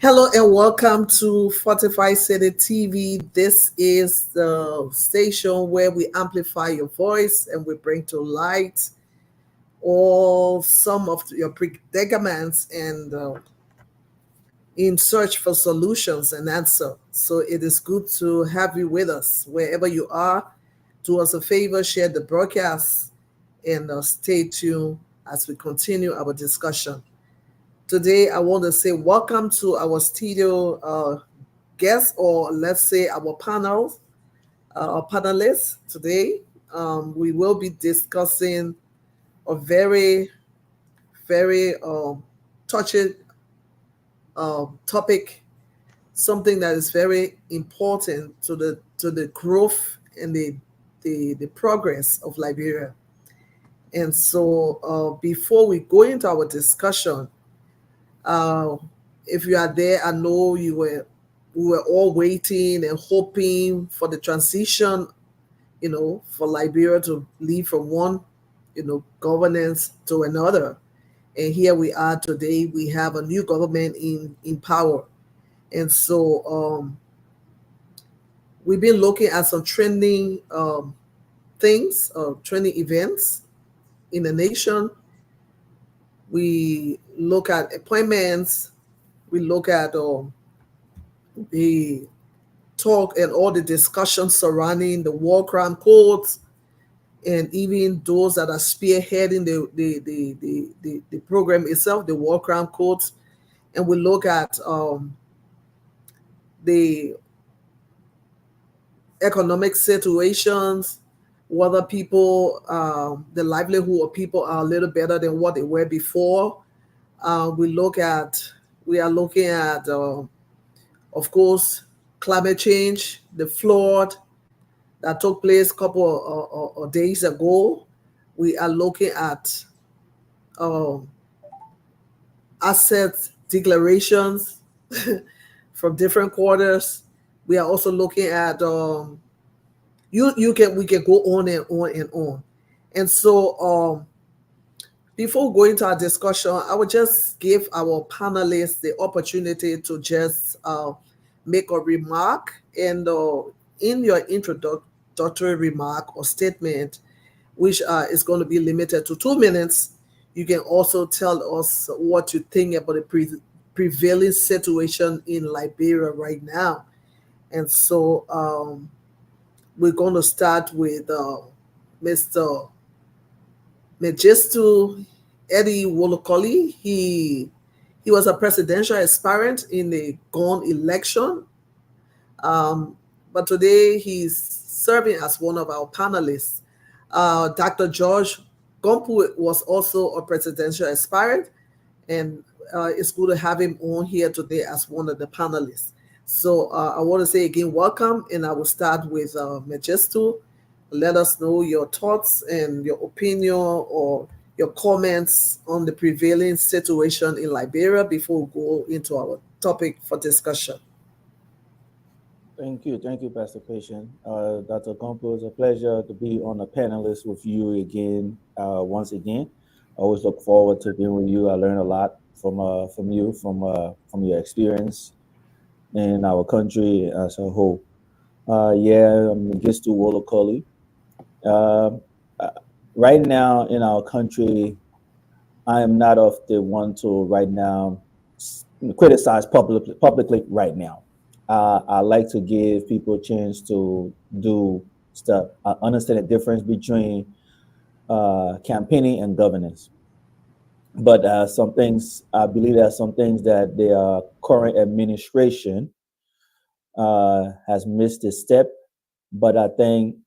Hello and welcome to Fortify City TV. This is the station where we amplify your voice and we bring to light all some of your predicaments and in search for solutions and answer. So it is good to have you with us wherever you are. Do us a favor, share the broadcast, and stay tuned as we continue our discussion. Today, I want to say welcome to our studio guests, or let's say our our panelists today. We will be discussing a very touchy topic, something that is very important to the growth and the progress of Liberia. And so, before we go into our discussion, uh, if you are there, I know we were all waiting and hoping for the transition, for Liberia to leave from one, governance to another. And here we are today. We have a new government in power, and so we've been looking at some trending things, trending events in the nation. We look at appointments. We look at the talk and all the discussions surrounding the war crime courts and even those that are spearheading the program itself, the war crime courts. And we look at the economic situations, whether people, the livelihood of people are a little better than what they were before. We are looking at, of course, climate change, the flood that took place a couple of days ago. We are looking at um, asset declarations from different quarters. We are also looking at we can go on and on and on. And so before going to our discussion, I would just give our panelists the opportunity to just make a remark. And in your introductory remark or statement, which is going to be limited to 2 minutes, you can also tell us what you think about the prevailing situation in Liberia right now. And so we're going to start with Mr. Megistu Eddie Wolokoli. He was a presidential aspirant in the gone election, but today he's serving as one of our panelists. Dr. George Gompu was also a presidential aspirant, and it's good to have him on here today as one of the panelists. So I want to say again, welcome, and I will start with Megistu. Let us know your thoughts and your opinion or your comments on the prevailing situation in Liberia before we go into our topic for discussion. Thank you, Pastor Patient. Dr. Compo, it's a pleasure to be on a panelist with you again, once again. I always look forward to being with you. I learn a lot from you, from your experience in our country as a whole. Yeah, I'm Gistu Wolokoli. Uh, right now in our country, I am not of the one to right now criticize publicly right now. I like to give people a chance to do stuff. I understand the difference between campaigning and governance. But some things, I believe there are some things that the current administration has missed a step. But I think,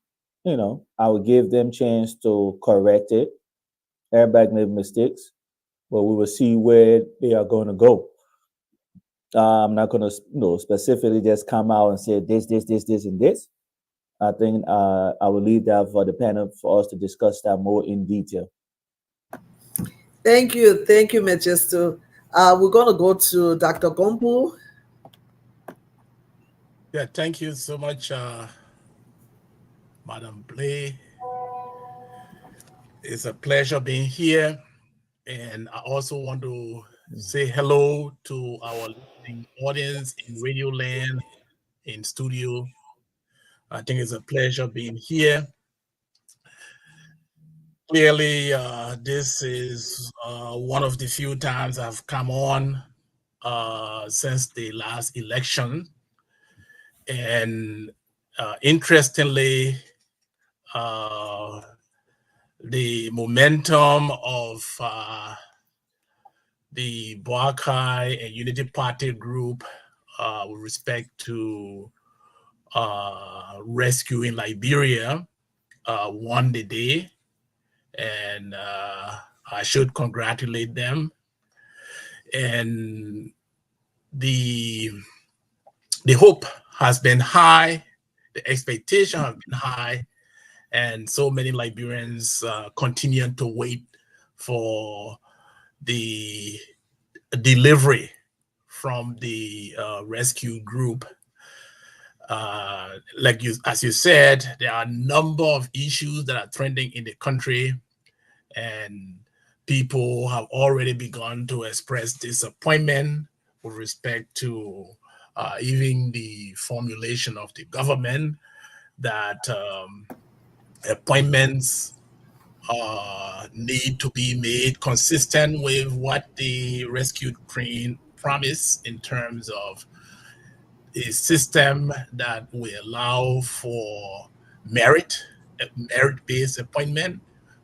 I would give them chance to correct it. Everybody made mistakes, but we will see where they are going to go. I'm not going to, specifically just come out and say this, and this. I think I will leave that for the panel for us to discuss that more in detail. Thank you, Megistu. We're going to go to Dr. Gompu. Yeah, thank you so much, Madam Blay. It's a pleasure being here. And I also want to say hello to our listening audience in Radio Land, in studio. I think it's a pleasure being here. Clearly, this is one of the few times I've come on since the last election. And interestingly, uh, the momentum of the Boakai and Unity Party group with respect to rescue in Liberia won the day, and I should congratulate them. And the hope has been high, the expectation has been high, and so many Liberians continue to wait for the delivery from the rescue group. As you said, there are a number of issues that are trending in the country, and people have already begun to express disappointment with respect to even the formulation of the government, that appointments need to be made consistent with what the rescued Queen promised in terms of a system that will allow for merit-based appointment,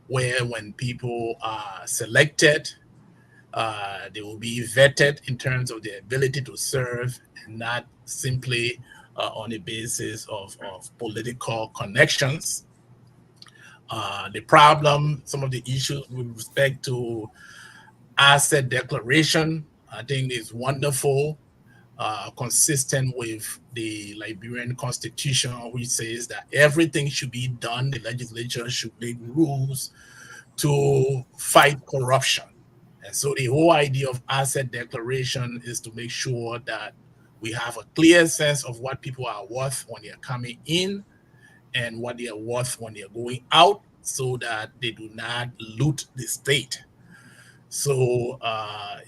where when people are selected, they will be vetted in terms of their ability to serve, and not simply on the basis of political connections. The problem, some of the issues with respect to asset declaration, I think is wonderful, consistent with the Liberian Constitution, which says that everything should be done. The legislature should make rules to fight corruption. And so the whole idea of asset declaration is to make sure that we have a clear sense of what people are worth when they're coming in and what they are worth when they're going out, so that they do not loot the state. So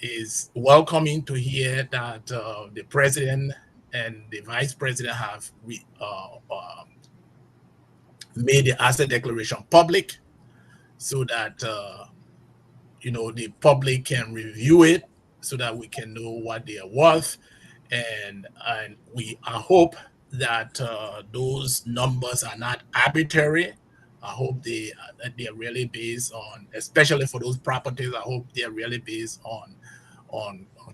it's welcoming to hear that the president and the vice president have made the asset declaration public, so that the public can review it, so that we can know what they are worth, and I hope that those numbers are not arbitrary. I hope they're really based on, especially for those properties, I hope they're really based on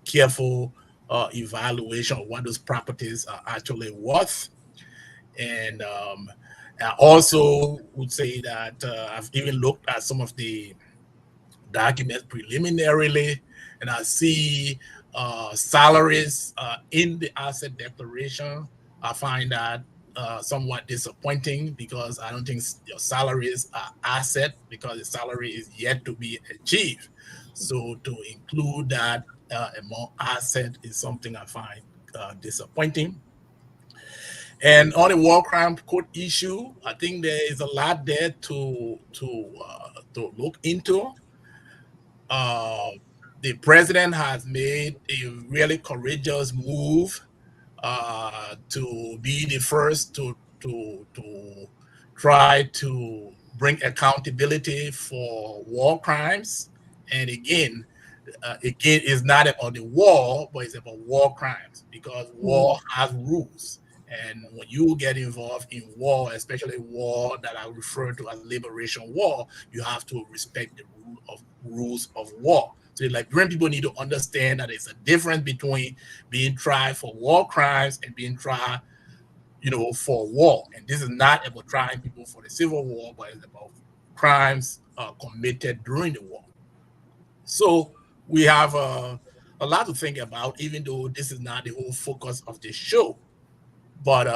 careful evaluation of what those properties are actually worth. And I also would say that I've even looked at some of the documents preliminarily, and I see salaries in the asset declaration. I find that somewhat disappointing, because I don't think your salaries are asset, because the salary is yet to be achieved. So to include that among asset is something I find disappointing. And on the war crime court issue, I think there is a lot there to look into. The president has made a really courageous move to be the first to try to bring accountability for war crimes. And again, it's not about the war, but it's about war crimes, because war has rules. And when you get involved in war, especially war that I refer to as liberation war, you have to respect the rules of war. So Liberian people need to understand that there's a difference between being tried for war crimes and being tried, for war. And this is not about trying people for the Civil War, but it's about crimes committed during the war. So we have a lot to think about, even though this is not the whole focus of the show. But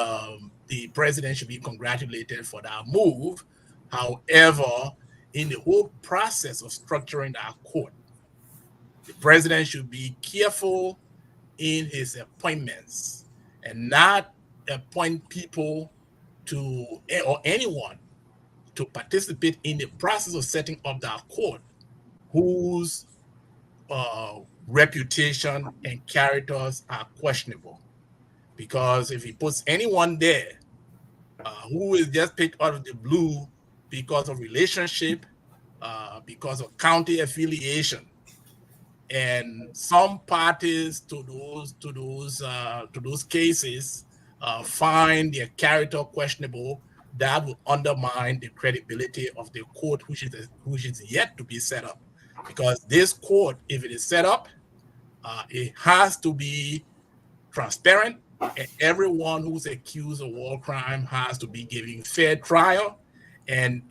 the president should be congratulated for that move. However, in the whole process of structuring our court, the president should be careful in his appointments and not appoint people or anyone to participate in the process of setting up that court whose reputation and characters are questionable. Because if he puts anyone there who is just picked out of the blue because of relationship, because of county affiliation, and some parties to those cases find their character questionable, that will undermine the credibility of the court, which is yet to be set up. Because this court, if it is set up, it has to be transparent, and everyone who's accused of war crime has to be given fair trial, and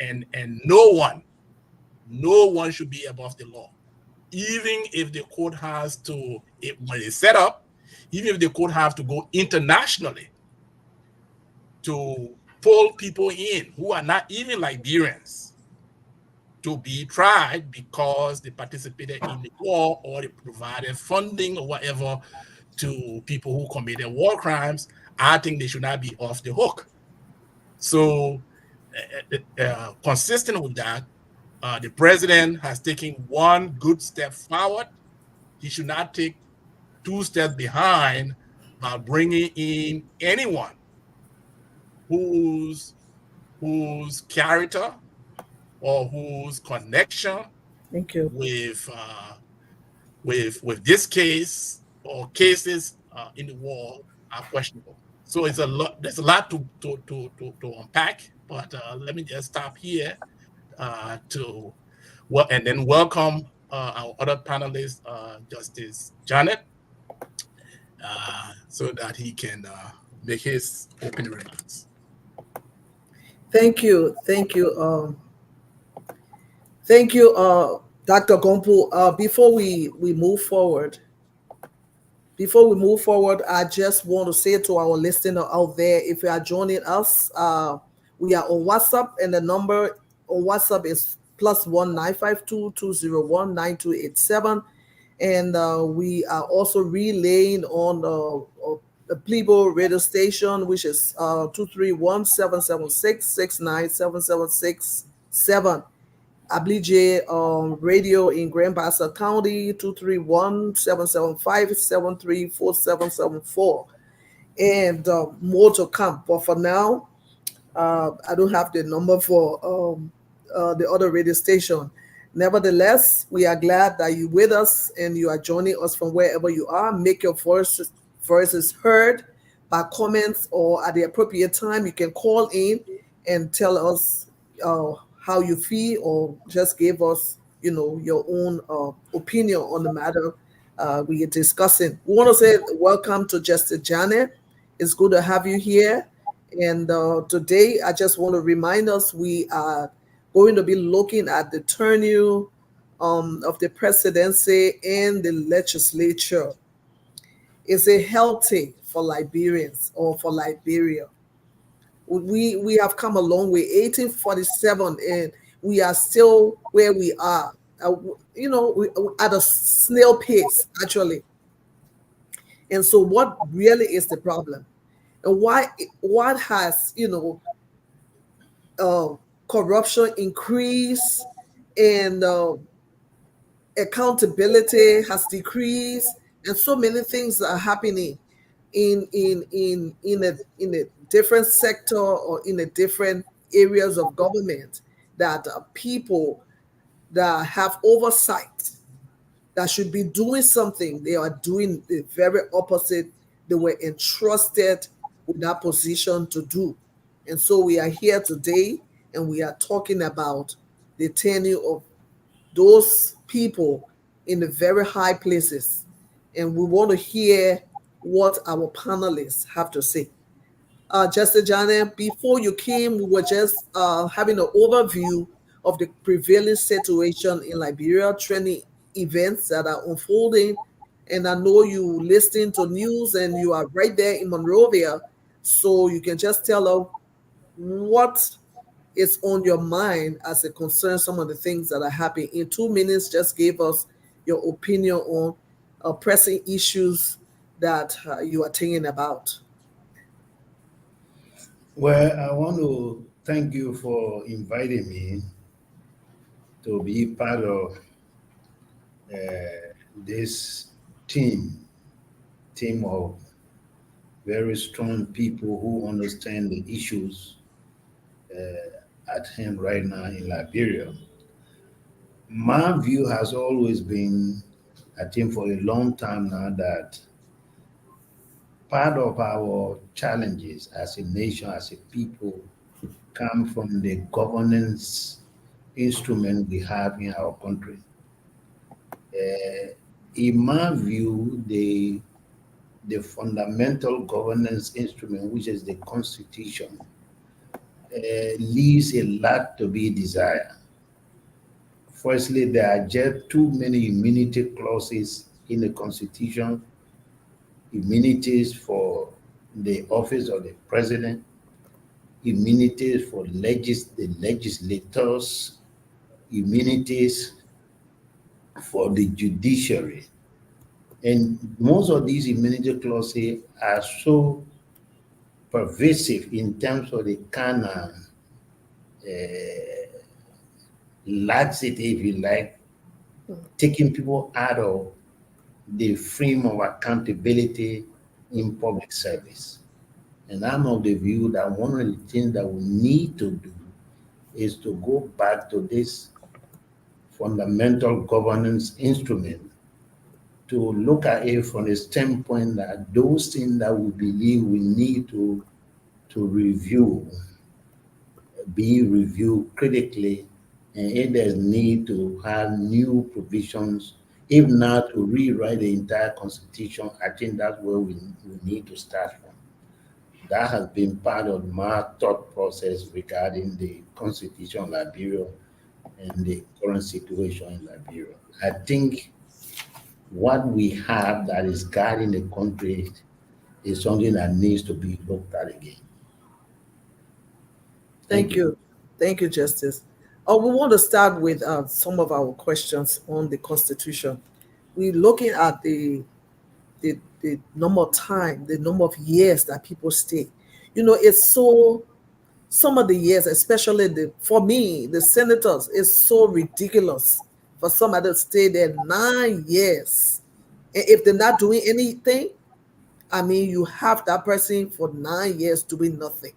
no one should be above the law. Even if the court has to, when it's set up, even if the court have to go internationally to pull people in who are not even Liberians to be tried because they participated in the war or they provided funding or whatever to people who committed war crimes, I think they should not be off the hook. So, consistent with that, the president has taken one good step forward. He should not take 2 steps behind by bringing in anyone whose character or whose connection Thank you. with this case or cases in the war are questionable. So it's a lot. There's a lot to unpack. But let me just stop here and then welcome our other panelist, Justice Janet, so that he can make his opening remarks. Thank you. Thank you. Thank you, Dr. Gompo. Before we move forward, I just want to say to our listener out there, if you are joining us, we are on WhatsApp, and the number on WhatsApp is +1 952 201 9287. And we are also relaying on the Plebo radio station, which is 231 776 69776 Ablige radio in Grand Bassa County, 231 775 734774. And more to come. But for now, I don't have the number for the other radio station. Nevertheless, we are glad that you're with us and you are joining us from wherever you are. Make your voices heard by comments, or at the appropriate time, you can call in and tell us how you feel, or just give us, your own opinion on the matter we are discussing. We want to say welcome to Justice Janet. It's good to have you here. And today, I just want to remind us we are going to be looking at the tenure of the presidency and the legislature. Is it healthy for Liberians or for Liberia? We have come a long way. 1847, and we are still where we are. We at a snail pace, actually. And so, what really is the problem? And what has corruption increased, and accountability has decreased, and so many things are happening in a different sector or in a different areas of government, that people that have oversight, that should be doing something, they are doing the very opposite they were entrusted with that position to do. And so we are here today, and we are talking about the tenure of those people in the very high places. And we want to hear what our panelists have to say. Justice Janet, before you came, we were just having an overview of the prevailing situation in Liberia, trending events that are unfolding. And I know you listen to news, and you are right there in Monrovia, so you can just tell us what is on your mind as it concerns some of the things that are happening. In 2 minutes, just give us your opinion on pressing issues that you are thinking about. Well, I want to thank you for inviting me to be part of this team of very strong people who understand the issues at hand right now in Liberia. My view has always been, I think for a long time now, that part of our challenges as a nation, as a people, come from the governance instrument we have in our country. Uh, in my view, the fundamental governance instrument, which is the Constitution, leaves a lot to be desired. Firstly, there are just too many immunity clauses in the Constitution, immunities for the office of the president, immunities for the legislators, immunities for the judiciary. And most of these immunity clauses are so pervasive in terms of the kind of laxity, if you like, taking people out of the frame of accountability in public service. And I'm of the view that one of the things that we need to do is to go back to this fundamental governance instrument to look at it from the standpoint that those things that we believe we need to review be reviewed critically, and if there's need to have new provisions, if not to rewrite the entire constitution, I think that's where we need to start from. That has been part of my thought process regarding the constitution of Liberia and the current situation in Liberia. I think what we have that is guiding the country is something that needs to be looked at again. Thank you. Thank you, Justice. We want to start with some of our questions on the Constitution. We're looking at the number of time, the number of years that people stay. It's so, some of the years, especially for me, the senators, is so ridiculous for somebody to stay there 9 years. And if they're not doing anything, I mean, you have that person for 9 years doing nothing.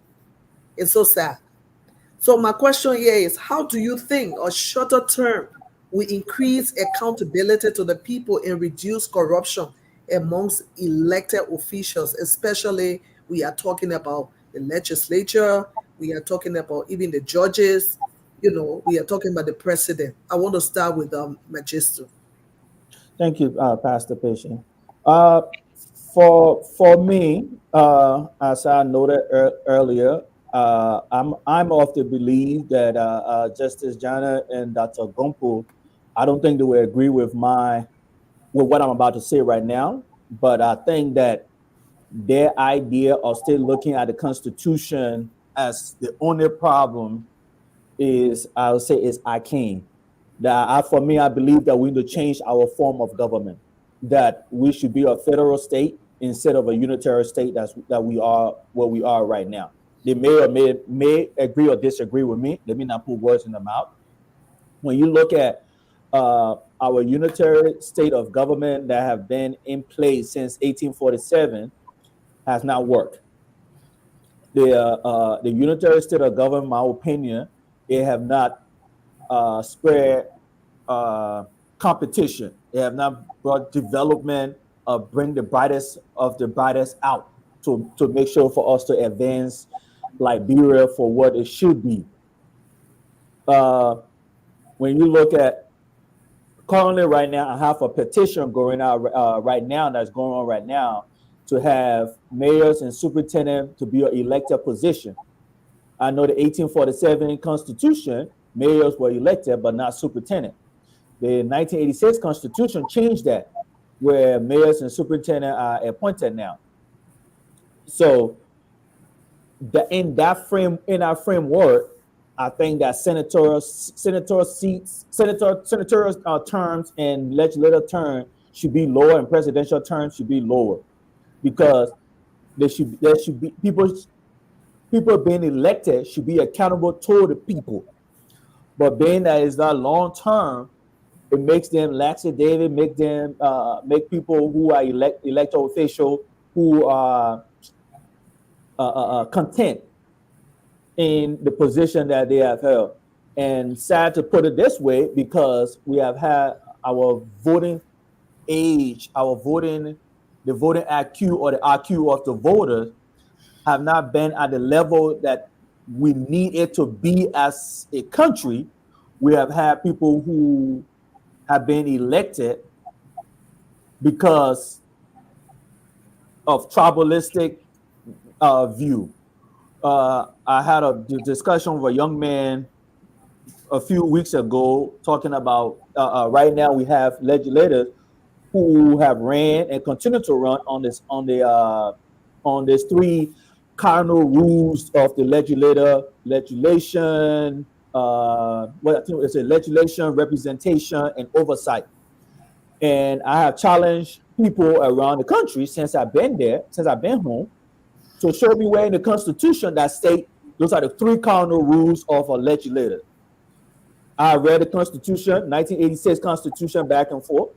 It's so sad. So my question here is, how do you think a shorter term will increase accountability to the people and reduce corruption amongst elected officials, especially we are talking about the legislature, we are talking about even the judges, we are talking about the president. I want to start with Magister. Thank you, Pastor Patient. For me, as I noted earlier, I'm of the belief that Justice Jana and Dr. Gompo, I don't think they will agree with what I'm about to say right now, but I think that their idea of still looking at the Constitution as the only problem is, I would say, is arcane. For me, I believe that we need to change our form of government, that we should be a federal state instead of a unitary state that we are what we are right now. They may agree or disagree with me. Let me not put words in their mouth. When you look at our unitary state of government that have been in place since 1847, has not worked. The unitary state of government, in my opinion, it have not spread competition. They have not brought development, bring the brightest of the brightest out to make sure for us to advance Liberia for what it should be. When you look at currently right now, I have a petition going out right now that's going on right now to have mayors and superintendent to be an elected position. I know the 1847 Constitution, mayors were elected, but not superintendent. The 1986 Constitution changed that, where mayors and superintendent are appointed now. So in our framework, I think that senatorial terms and legislative terms should be lower, and presidential terms should be lower, because there should be people being elected should be accountable to the people. But being that it's not long term, It makes them lackadaisical, make people who are electoral official who are content in the position that they have held. And sad to put it this way, because we have had our voting age, the voting IQ or the IQ of the voters have not been at the level that we need it to be as a country. We have had people who have been elected because of tribalistic view. I had a discussion with a young man a few weeks ago talking about right now we have legislators who have ran and continue to run on this three cardinal rules of the legislation. What I think is a legislation, representation, and oversight. And I have challenged people around the country since I've been home, to show me where in the Constitution that state those are the three cardinal rules of a legislator. I read the Constitution, 1986 Constitution, back and forth.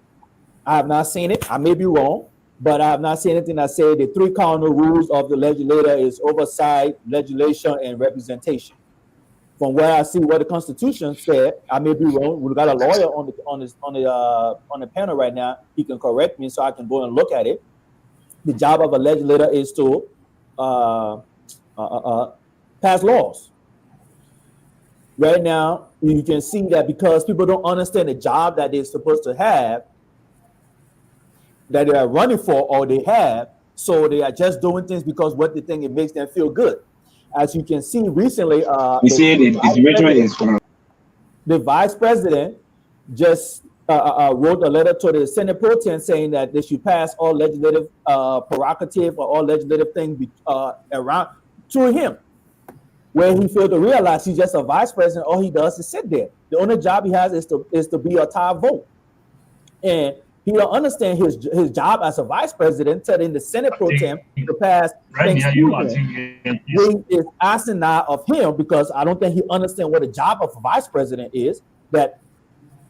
I have not seen it. I may be wrong, but I have not seen anything that say the three cardinal rules of the legislator is oversight, legislation, and representation. From where I see what the Constitution said, I may be wrong. We've got a lawyer on the panel right now. He can correct me so I can go and look at it. The job of a legislator is to pass laws. Right now, you can see that because people don't understand the job that they're supposed to have, that they are running for or they have, so they are just doing things because what they think it makes them feel good. As you can see recently, the vice president just wrote a letter to the Senate Pro Tem saying that they should pass all legislative prerogative or all legislative things around to him, where he failed to realize he's just a vice president. All he does is sit there. The only job he has is to be a tie vote, and he don't understand his job as a vice president, telling the Senate Pro Tem to pass things is asinine of him, because I don't think he understands what the job of a vice president is. That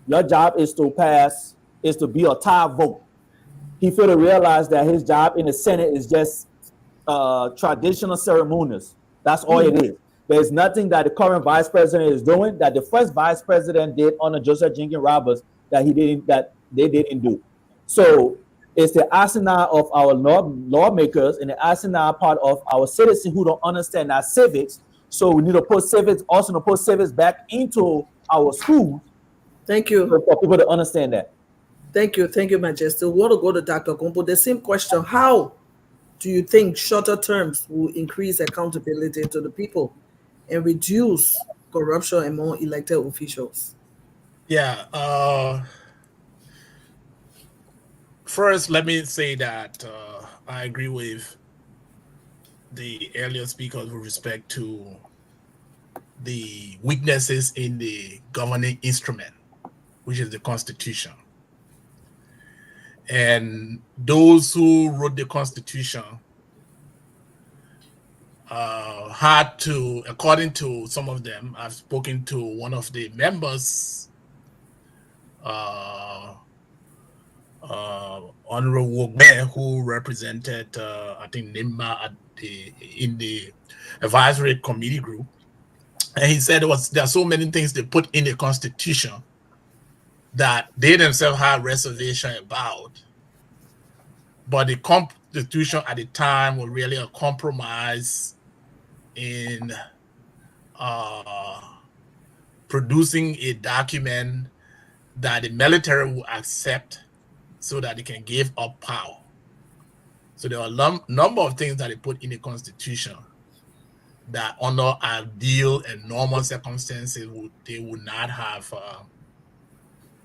your job is to be a tie vote. He failed to realize that his job in the Senate is just traditional ceremonies. That's all it is. There's nothing that the current vice president is doing that the first vice president did under Joseph Jenkins Roberts that they didn't do. So it's the asinine of our lawmakers and the asinine part of our citizens who don't understand our civics. So we need to put civics back into our schools. Thank you. For people to understand that. Thank you, Majesty. We want to go to Dr. Gombo. The same question: how do you think shorter terms will increase accountability to the people and reduce corruption among elected officials? Yeah. First, let me say that I agree with the earlier speakers with respect to the weaknesses in the governing instrument, which is the Constitution. And those who wrote the Constitution had to, according to some of them, I've spoken to one of the members, Honorable Wogbe, who represented, I think, NIMBA in the advisory committee group. And he said there are so many things they put in the Constitution that they themselves had reservation about. But the Constitution at the time was really a compromise in producing a document that the military will accept so that they can give up power. So there are a number of things that they put in the Constitution that under ideal and normal circumstances they would not have,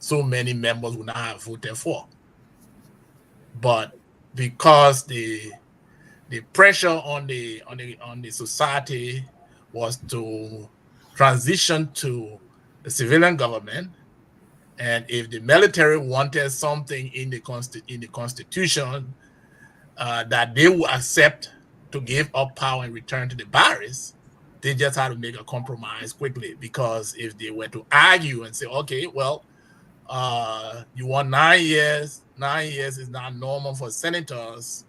so many members would not have voted for. But because the pressure on the society was to transition to a civilian government, and if the military wanted something in the Constitution that they would accept to give up power and return to the barracks, they just had to make a compromise quickly. Because if they were to argue and say, okay, well, You want 9 years. 9 years is not normal for senators.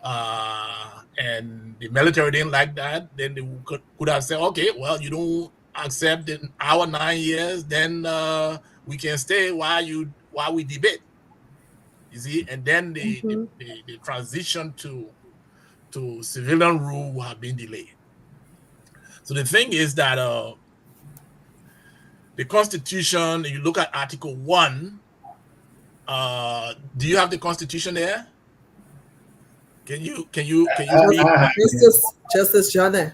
And the military didn't like that. Then they could have said, okay, well, you don't accept our 9 years, then we can stay while we debate. You see, and then the transition to civilian rule will have been delayed. So the thing is that the Constitution, you look at Article 1. Do you have the Constitution there? Can you read? Justice Johnny.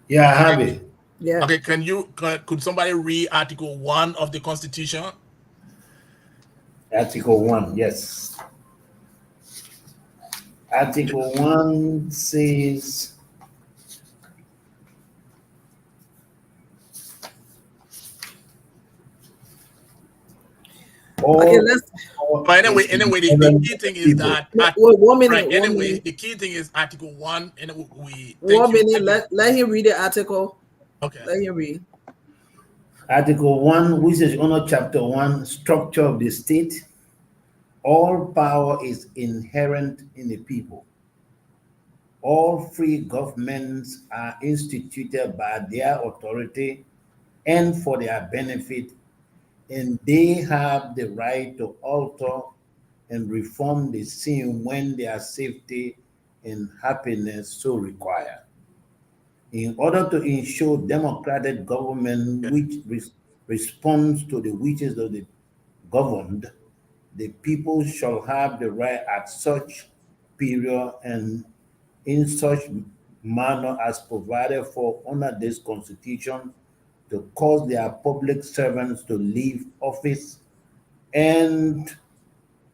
Yeah, I have it. Yeah. Okay, could somebody read Article 1 of the Constitution? Article 1, yes. Article 1 says, Okay, let's. But anyway, the key thing is that the key thing is Article 1, and we 1 minute. Let him read the article. Okay. Let him read. Article 1, which is under Chapter 1, Structure of the State. All power is inherent in the people. All free governments are instituted by their authority and for their benefit, and they have the right to alter and reform the same when their safety and happiness so require. In order to ensure democratic government which responds to the wishes of the governed, the people shall have the right at such period and in such manner as provided for under this Constitution to cause their public servants to leave office and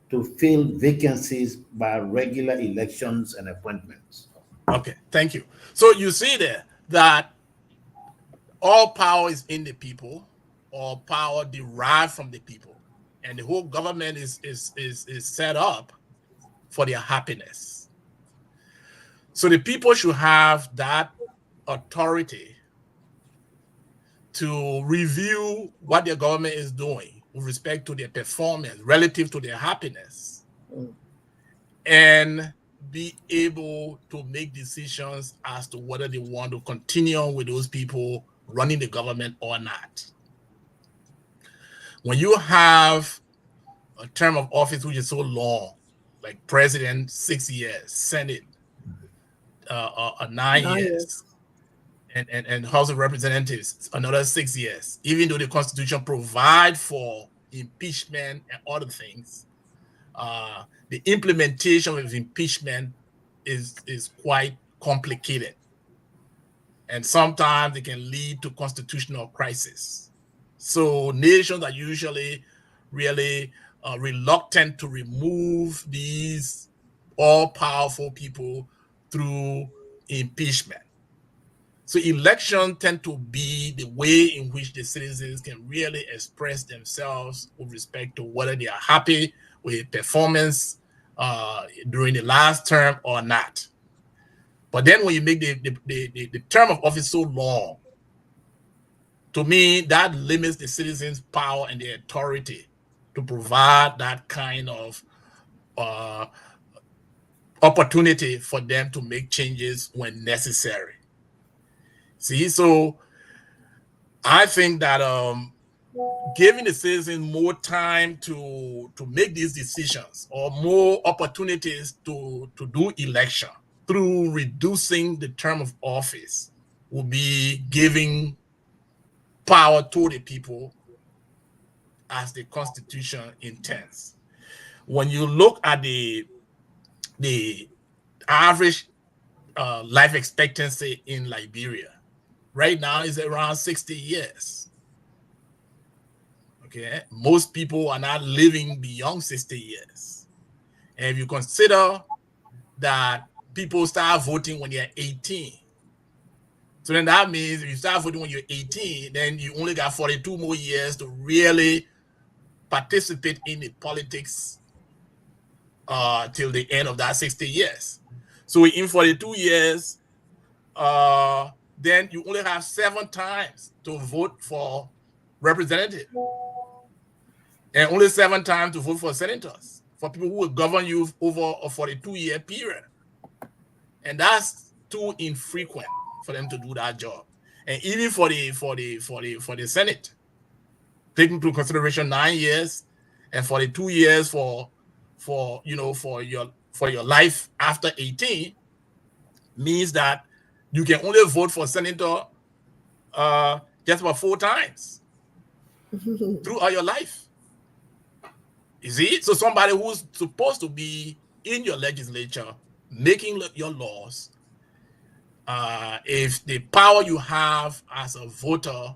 to fill vacancies by regular elections and appointments. Okay, thank you. So you see there that all power is in the people, all power derived from the people, and the whole government is set up for their happiness. So the people should have that authority to review what their government is doing with respect to their performance relative to their happiness, and be able to make decisions as to whether they want to continue with those people running the government or not. When you have a term of office which is so long, like president 6 years, Senate 9 years, and House of Representatives another 6 years, even though the Constitution provides for impeachment and other things, the implementation of impeachment is quite complicated, and sometimes it can lead to constitutional crisis. So nations are usually really reluctant to remove these all-powerful people through impeachment. So elections tend to be the way in which the citizens can really express themselves with respect to whether they are happy with performance during the last term or not. But then when you make the term of office so long, to me, that limits the citizens' power and their authority to provide that kind of opportunity for them to make changes when necessary. See, so I think that giving the citizens more time to make these decisions or more opportunities to do election through reducing the term of office will be giving power to the people as the Constitution intends. When you look at the average life expectancy in Liberia, right now is around 60 years. Okay, most people are not living beyond 60 years. And if you consider that people start voting when they're 18, so then that means if you start voting when you're 18, then you only got 42 more years to really participate in the politics till the end of that 60 years. So in 42 years, then you only have 7 times to vote for representative. and only 7 times to vote for senators, for people who will govern you over a 42-year period. And that's too infrequent for them to do that job. And even for the Senate, taking into consideration 9 years and 42 years for your life after 18, means that you can only vote for senator just about 4 times throughout your life. You see, so somebody who's supposed to be in your legislature making your laws, if the power you have as a voter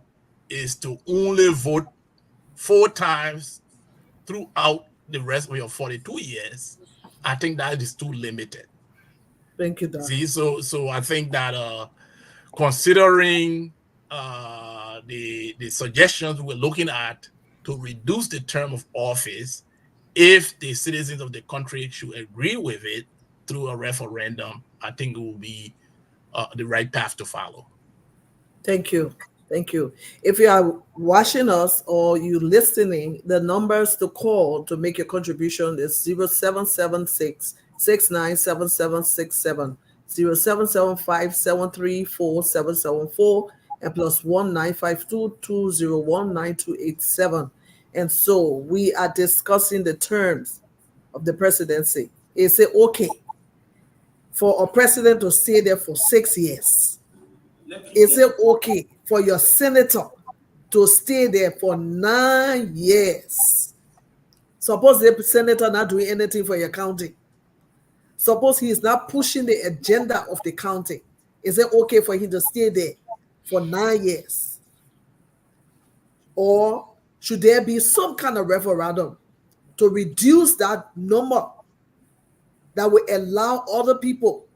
is to only vote 4 times throughout the rest of your 42 years, I think that is too limited. Thank you, Doc. See, so I think that considering the suggestions we're looking at to reduce the term of office, if the citizens of the country should agree with it through a referendum, I think it will be the right path to follow. Thank you. Thank you. If you are watching us or you listening, the numbers to call to make your contribution is 0776 697767, 0775 734 774, and +1 952 201 9287. And so we are discussing the terms of the presidency. Is it okay for a president to stay there for 6 years? Is it okay for your senator to stay there for 9 years? Suppose the senator not doing anything for your county. Suppose he is not pushing the agenda of the county. Is it okay for him to stay there for 9 years? Or should there be some kind of referendum to reduce that number that will allow other people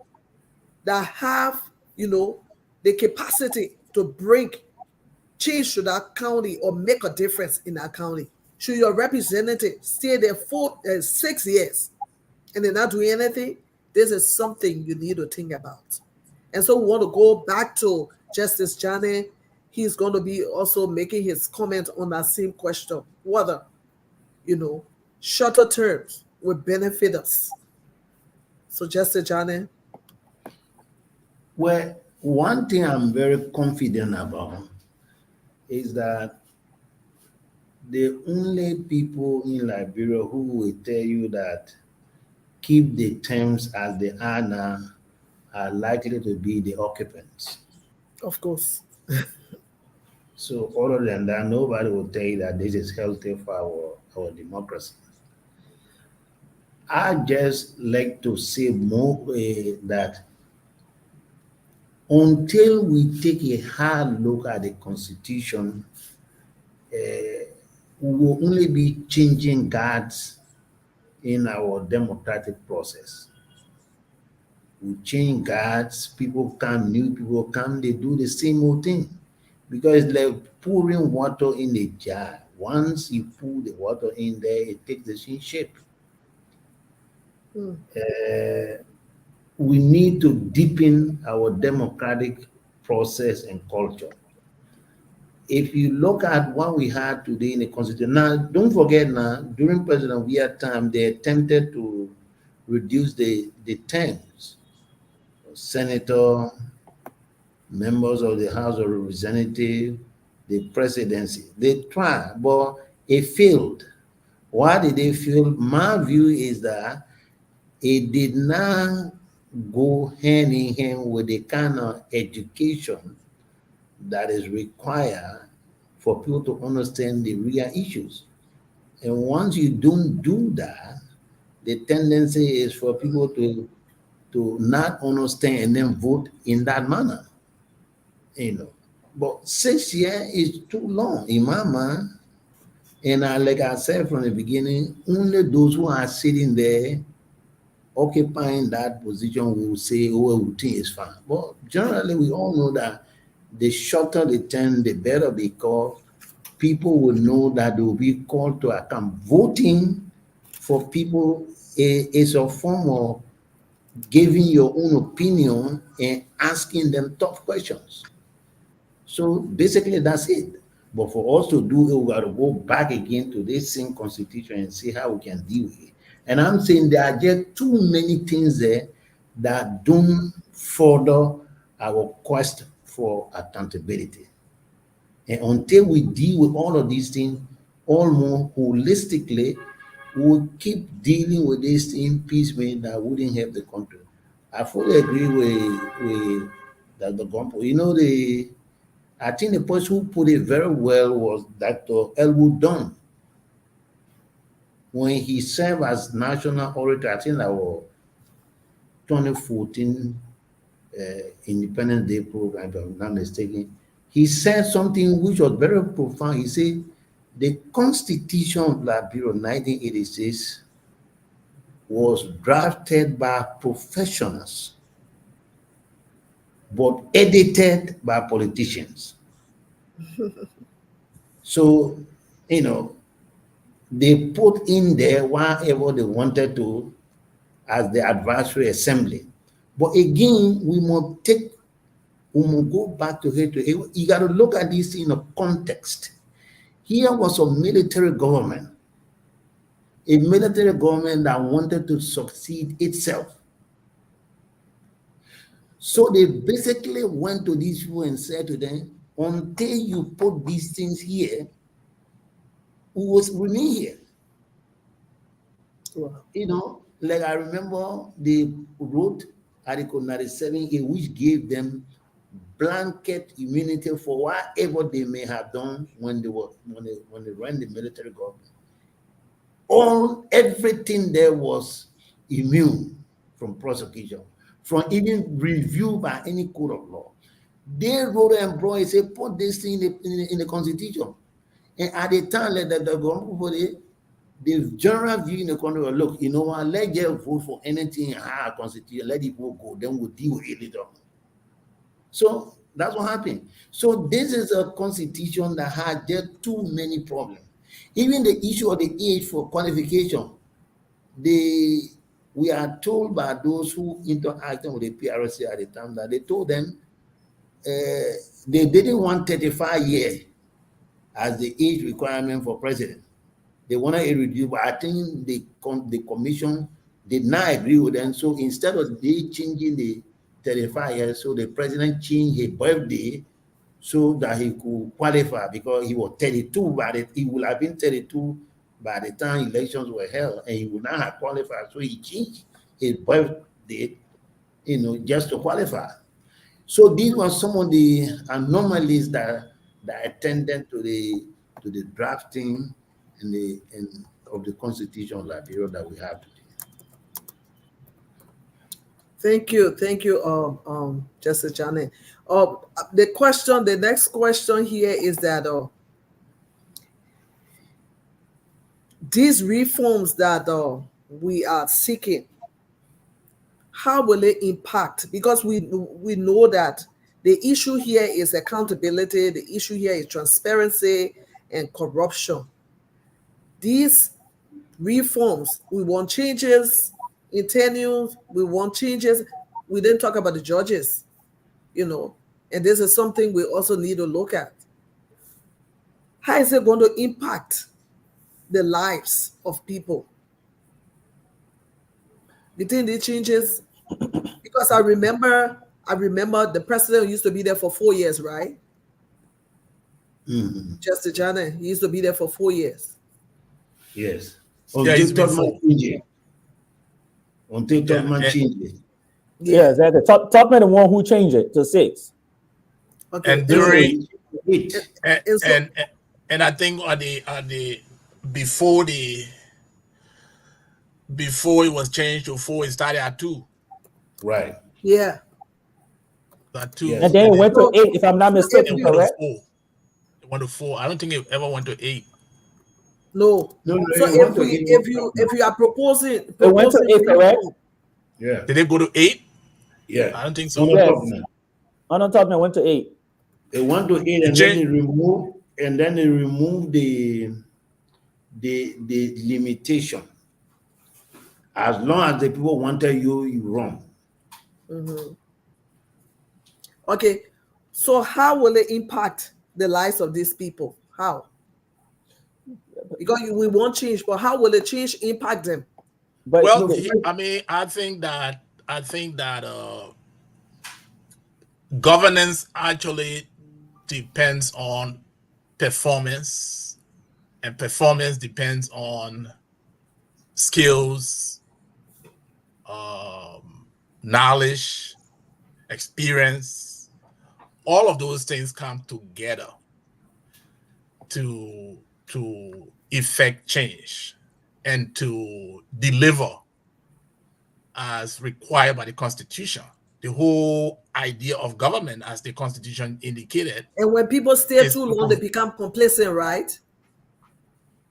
that have, the capacity to bring change to that county or make a difference in that county? Should your representative stay there for 6 years and they're not doing anything? This is something you need to think about. And so we want to go back to Justice Johnny. He's going to be also making his comment on that same question, whether, shorter terms will benefit us. So Justice Johnny. Well, one thing I'm very confident about is that the only people in Liberia who will tell you that keep the terms as they are now are likely to be the occupants. Of course. So other than that, nobody will tell you that this is healthy for our democracy. I just like to say more that until we take a hard look at the Constitution, we will only be changing guards in our democratic process. We change guards, people come, new people come, they do the same old thing. Because it's like pouring water in a jar. Once you pour the water in there, it takes the same shape. We need to deepen our democratic process and culture. If you look at what we had today in the Constitution, now don't forget now, during President Weah's time, they attempted to reduce the terms. Senator, members of the House of Representatives, the presidency. They tried, but it failed. Why did they fail? My view is that it did not go hand in hand with the kind of education that is required for people to understand the real issues. And once you don't do that, the tendency is for people to not understand and then vote in that manner. But 6 years is too long in my mind. And like I said from the beginning, only those who are sitting there occupying that position will say, oh, everything is fine. But generally, we all know that the shorter the term, the better, because people will know that they will be called to account. Voting for people is a form of giving your own opinion and asking them tough questions. So basically, that's it. But for us to do it, we got to go back again to this same constitution and see how we can deal with it. And I'm saying there are just too many things there that don't further our quest for accountability. And until we deal with all of these things all more holistically, we'll keep dealing with this thing piecemeal that wouldn't help the country. I fully agree with Dr. Gompo. You know, I think the person who put it very well was Dr. Elwood Dunn. When he served as national orator, I think that was 2014 Independence Day program, if I'm not mistaken, he said something which was very profound. He said, the Constitution of Liberia 1986 was drafted by professionals, but edited by politicians. So, you know, they put in there whatever they wanted to as the advisory assembly. But again, we must go back to history. You got to look at this in a context. Here was a military government that wanted to succeed itself. So they basically went to these people and said to them, until you put these things here, we will remain here. Wow. You know, like I remember they wrote Article 97A, which gave them blanket immunity for whatever they may have done when they ran the military government. Everything there was immune from prosecution, from even review by any court of law. They wrote and brought and said, put this thing in the Constitution. And at the time, the government, the general view in the country was, look, you know what, let's just vote for anything in our Constitution, let it go, then we'll deal with it later. So that's what happened. So this is a constitution that had just too many problems. Even the issue of the age for qualification, we are told by those who interacted with the PRC at the time that they told them they didn't want 35 years as the age requirement for president. They wanted it reduced, but I think the commission did not agree with them. So instead of they changing the 35 years, so the president changed his birthday so that he could qualify, because he was 32, but he would have been 32 by the time elections were held, and he would not have qualified. So he changed his birthday, you know, just to qualify. So these were some of the anomalies that attended to the drafting of the Constitution of Liberia that we have today. Thank you, Justice Janet. The next question here is that these reforms that we are seeking, how will it impact? Because we know that the issue here is accountability, the issue here is transparency and corruption. These reforms, we want changes in tenure, we want changes. We didn't talk about the judges, you know, and this is something we also need to look at. How is it going to impact the lives of people? You think the changes? Because I remember the president used to be there for 4 years, right? Mm-hmm. Justice Janet, he used to be there for 4 years. Yes. Until Tubman changed it. Yeah, exactly. Tubman the one who changed it to 6. Okay. And during so, and I think on the before it was changed to 4, it started at 2. Right. Yeah. At 2. Yes. And then it went to 8, if I'm not mistaken, correct? It went to 4. I don't think it ever went to 8. No. So if you are proposing it went to 8, correct? Yeah. Did it go to 8? Yeah. I don't think so. Yes. On top, it went to 8. It went to 8, and then they removed the limitation. As long as the people wanted you run. Mm-hmm. Okay. So how will it impact the lives of these people? How? Because we want change, but how will the change impact them? But Well, no, I mean, I think that governance actually depends on performance, and performance depends on skills, knowledge, experience. All of those things come together to effect change and to deliver as required by the Constitution. The whole idea of government, as the Constitution indicated, And when people stay is too long, they become complacent, right?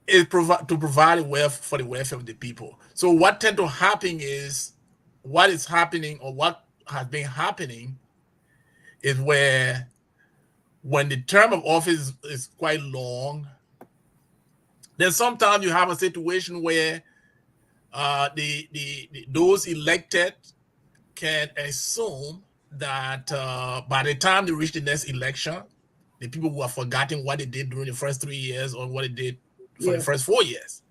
to provide wealth for the welfare of the people. So what tend to happen is, what is happening, or what has been happening, is where when the term of office is quite long, then sometimes you have a situation where those elected can assume that by the time they reach the next election, the people who have forgotten what they did during the first 3 years or what they did for the first 4 years.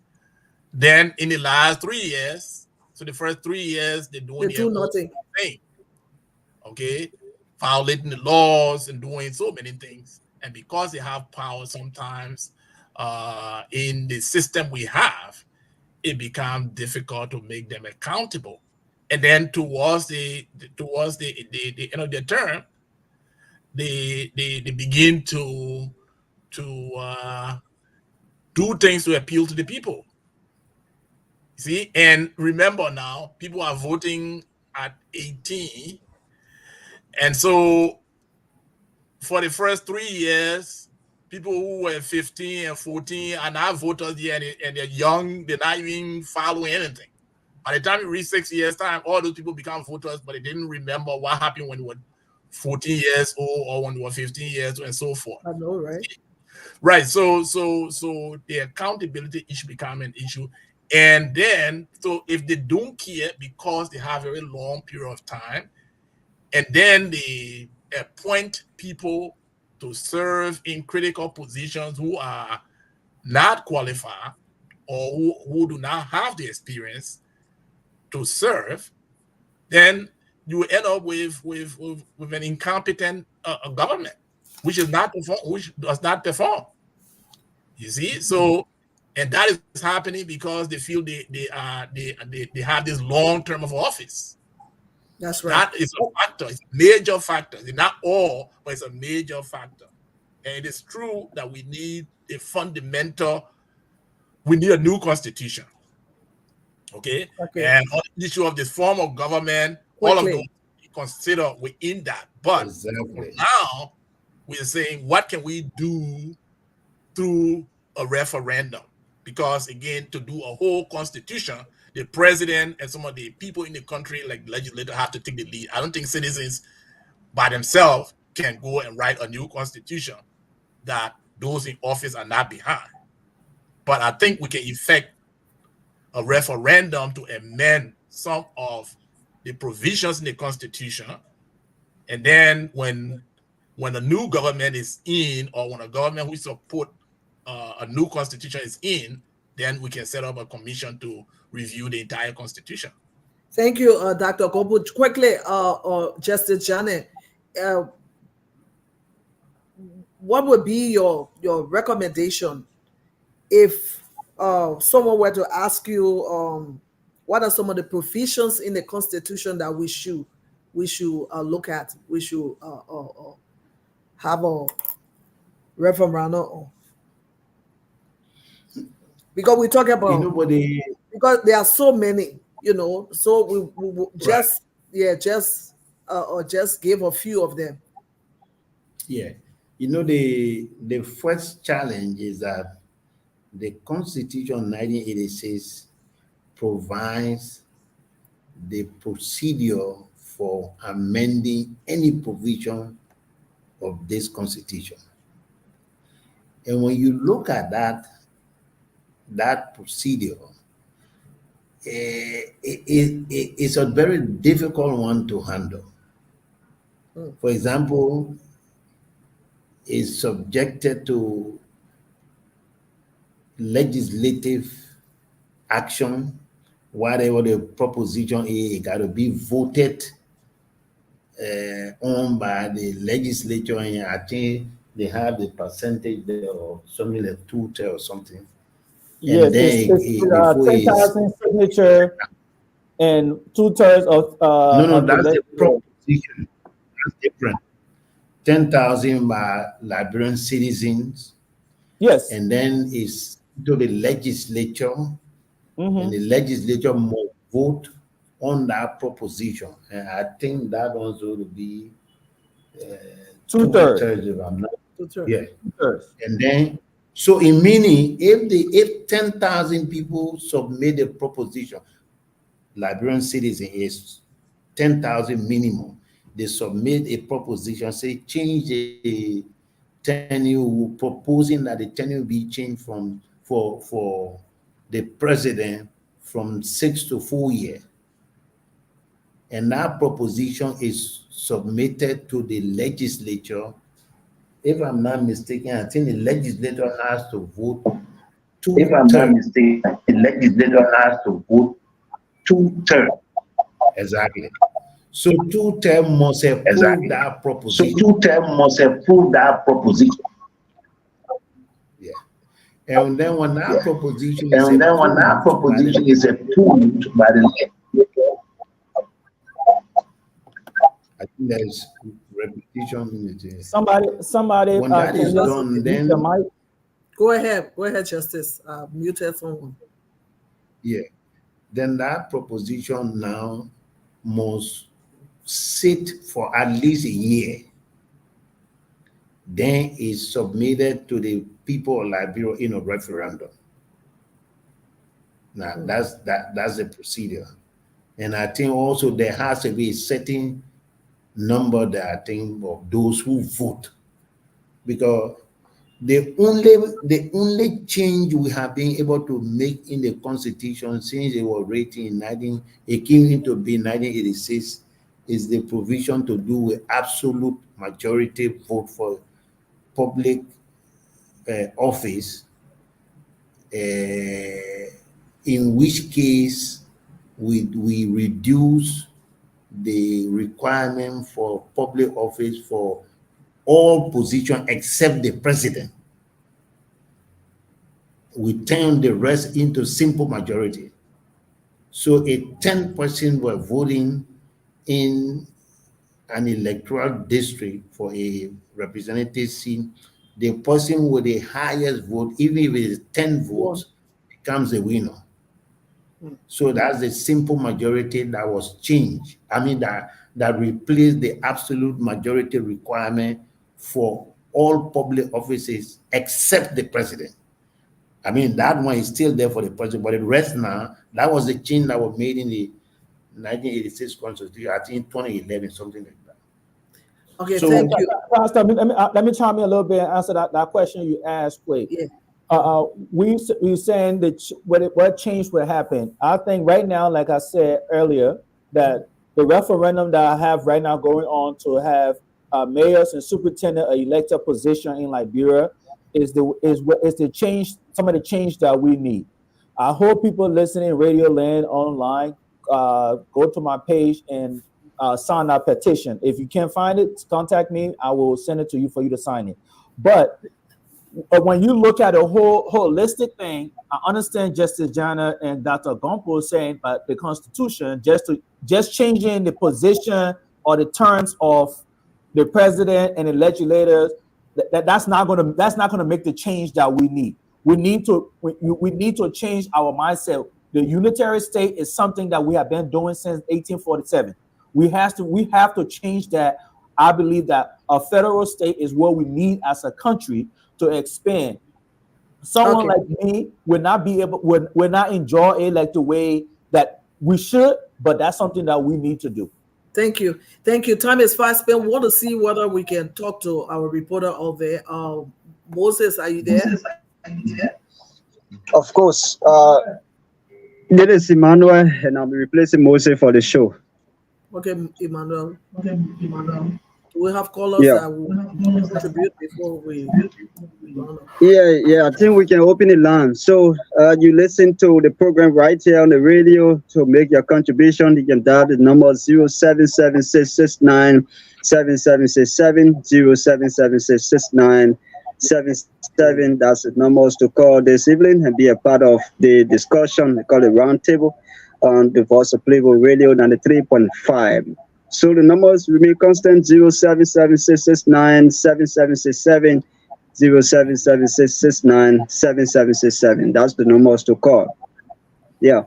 Then in the last 3 years, so the first 3 years, they're doing their own thing. Okay, violating the laws and doing so many things. And because they have power sometimes in the system we have, it becomes difficult to make them accountable. And then towards the end of their term, they begin to do things to appeal to the people. See, and remember now, people are voting at 18, and so for the first 3 years, people who were 15 and 14 are not voters yet, and they're young, they're not even following anything. By the time you reach 6 years' time, all those people become voters, but they didn't remember what happened when they were 14 years old or when they were 15 years old, and so forth. I know, right? Right. So the accountability issue become an issue. And then, so if they don't care because they have a very long period of time, and then they appoint people to serve in critical positions who are not qualified or who do not have the experience to serve, then you end up with an incompetent government, which does not perform. You see, so, and that is happening because they feel they have this long term of office. That's right. That is a factor. It's a major factor. It's not all, but it's a major factor. And it is true that we need we need a new constitution. Okay. And on the issue of this form of government, all of those we consider within that. But now we're saying, what can we do through a referendum? Because again, to do a whole constitution, the president and some of the people in the country, like the legislature, have to take the lead. I don't think citizens by themselves can go and write a new constitution that those in office are not behind. But I think we can effect a referendum to amend some of the provisions in the Constitution. And then when a new government is in, or when a government who support a new constitution is in, then we can set up a commission to review the entire Constitution. Thank you, Dr. Kobu. Quickly, Justice Janet, what would be your recommendation if someone were to ask you what are some of the provisions in the Constitution that we should look at, we should have a referendum on? Because we talk about because there are so many, so we just just give a few of them. Yeah, the first challenge is that the Constitution 1986 provides the procedure for amending any provision of this Constitution. And when you look at that procedure, it's a very difficult one to handle. For example, is subjected to legislative action. Whatever the proposition is, it got to be voted on by the legislature, and I think they have the percentage there or something like 2/3 or something. Yes, it's before 10,000 signature and 2/3 of no, of the that's the legislature. proposition. That's different. 10,000 by Liberian citizens, Yes. and then it's to the legislature, and the legislature must vote on that proposition. And I think that also will be 2/3. if I'm not. 2/3. Yeah. 2/3. And then, so in meaning, if 10,000 people submit a proposition, Liberian citizen is 10,000 minimum. They submit a proposition, say change the tenure, proposing that the tenure be changed from for the president from 6 to 4 years. And that proposition is submitted to the legislature. If I'm not mistaken, I think the legislature has to vote If I'm not 2/3. mistaken, the legislature has to vote 2/3. Exactly. So 2/3 must approve Exactly. that So proposition. 2/3 must approve that proposition. Yeah. And then when that proposition is And then when that approved by the proposition is approved by the legislature, I think there's repetition in it. Somebody When that can is just done, mute then the mic. Go ahead, Justice. Muted someone. yeah, then that proposition now must sit for at least a year. Then is submitted to the people of Liberia in a referendum. Now that's the procedure. And I think also there has to be a certain number that I think of those who vote, because the only change we have been able to make in the Constitution since it was written in it came into being 1986 is the provision to do with absolute majority vote for public office, in which case we reduce the requirement for public office for all positions except the president. We turn the rest into simple majority. So a 10% were voting in an electoral district for a representative seat. The person with the highest vote, even if it is 10 votes, becomes the winner. So that's the simple majority that was changed. I mean, that replaced the absolute majority requirement for all public offices except the president. I mean, that one is still there for the president, but the rest now, that was the change that was made in the 1986 Constitution, I think 2011, something like that. Okay, So- thank you. Pastor, let me chime in a little bit and answer that question you asked, Wade. Yeah. We saying that what change would happen. I think right now, like I said earlier, that the referendum that I have right now going on to have mayors and superintendent an elected position in Liberia is the change, some of the change that we need. I hope people listening, Radio Land, online, go to my page and sign our petition. If you can't find it, contact me. I will send it to you for you to sign it. But when you look at a holistic thing, I understand Justice Jana and Dr. Gompo saying about the Constitution, just changing the position or the terms of the president and the legislators, that's not gonna make the change that we need. We need to change our mindset. The unitary state is something that we have been doing since 1847. We have to change that. I believe that a federal state is what we need as a country to expand. Someone like me would not be able, would not enjoy it like the way that we should, but that's something that we need to do. Thank you. Time is fast spent. We want to see whether we can talk to our reporter out there. Moses, are you there? Of course. This is Emmanuel, and I'll be replacing Moses for the show. Okay, Emmanuel. We have callers Yeah. that will contribute before we run up. Yeah, I think we can open the line. So you listen to the program right here on the radio. To make your contribution, you can dial the number 0776697767, 0776697767. That's the numbers to call this evening and be a part of the discussion. We call it roundtable on the Voice of Playboy Radio 93.5. So the numbers remain constant: 0776697767, 0776697767. That's the numbers to call. Yeah.